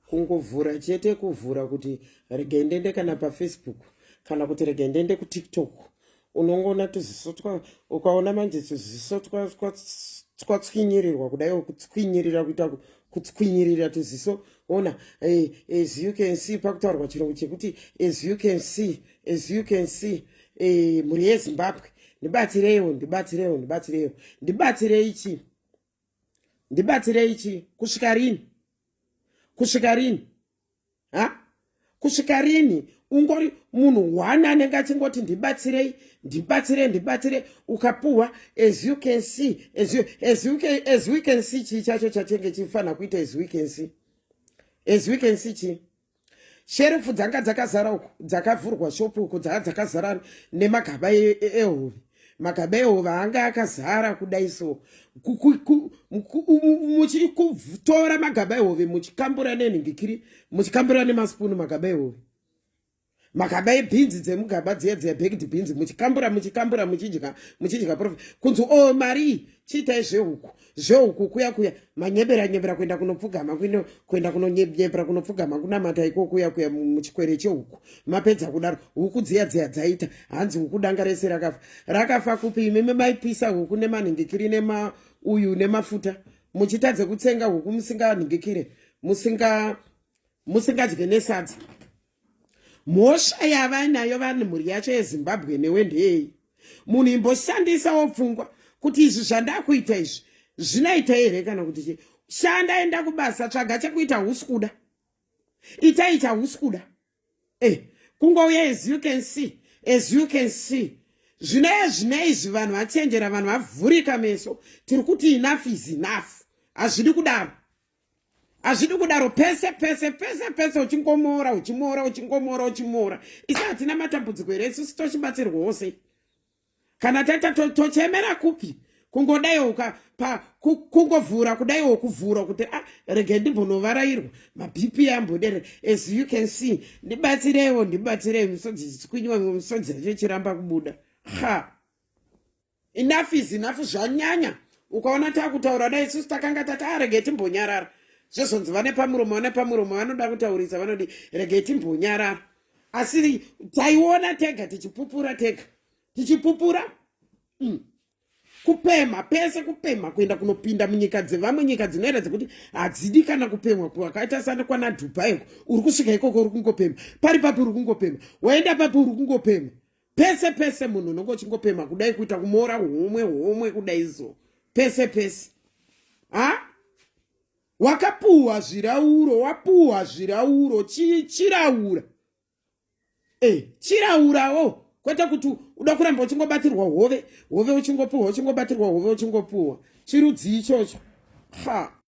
kungovhura chete kuvhura kuti rege ndende kana paFacebook kana kuti rege ndende kuTikTok unongona tuziso ukaona manje tuziso twatswinyirirwa kudai kutswinyirira kuita kutswinyirira tuziso ona as you can see pakutaurwa chirungu chekuti as you can see muri yeZimbabwe ndibatsirei ichi kusvika rini ungori munhu one anenge achingoti ndibatsirei ukapuhwa as we can see chii chacho chatenge chifana kuita as we can see chii sherefu dzanga dzakazara uku dzakavhurwa shopu uku dzakazara nemagaba ehove magaba ehove anga akazara kudai so muchikutora magaba ehove muchikambura nenhingikiri muchikambura nemasipunu magaba ehove magaba ebhinzi dzemugaba dziya baked beans muchikambura muchidya profit kunzi mari chiitai zvehuku kuya manyebera kuenda kunopfugama kuenda kunonyebera kunopfugama kunamata iko kuya muchikwere chehuku mapedza kudaro huku dziya dzaita hanzi huku danga rese rakafa kupi imimi maipisa huku nemanhingikiri uyu nemafuta muchitadze kutsenga huku musinganhingikire musingadye nesadza. Mhosva yavanayo vanhu mhuri yacho yeZimbabwe newendei munhu imboshandisawo pfungwa kuti izvi zvandakuita izvi zvinaita here kana kuti chii shanda enda kubasa tsvaga chekuita husikuda itaita husikuda kungouya as you can see zvinezvi vanhu vachenjera vanhu vavhurika meso tiri kuti enough is enough hazvidi kudaro pese uchingomora isi hatina matambudziko here isusu tochibatsirwa wose kana taita tochemera kupi kungodaiwo kungovhura kudaiwo kuvhura kuti rege ndimbonovarairwa mabp ambodere as you can see ndibatsirei misodzi chikwinyiwa misodzi yacho chiramba kubuda enough is enough zvanyanya ukaona takutaura dai isusu takanga tati rege timbonyarara zvozonzi vane pamuromo vanoda kutaurisa vanodi rege timbonyarara asi taiona tega tichipupura kupema pese kuenda kunopinda munyika dzevamwe nyika dzinoratidza kuti hadzidi kana kupemwa kwakaita sana kwana Dubai uri kusvika ikoko uri kungopema pari papi uri kungopema waenda papi uri kungopema pese munhu unonge uchingopema kudai kuita kumora homwe kudai zo pese wapuhwa zvirauro chiraura chiraurawo kwete kuti uda kuramba uchingobatirwa hove uchingopuhwa chirudzi ichocho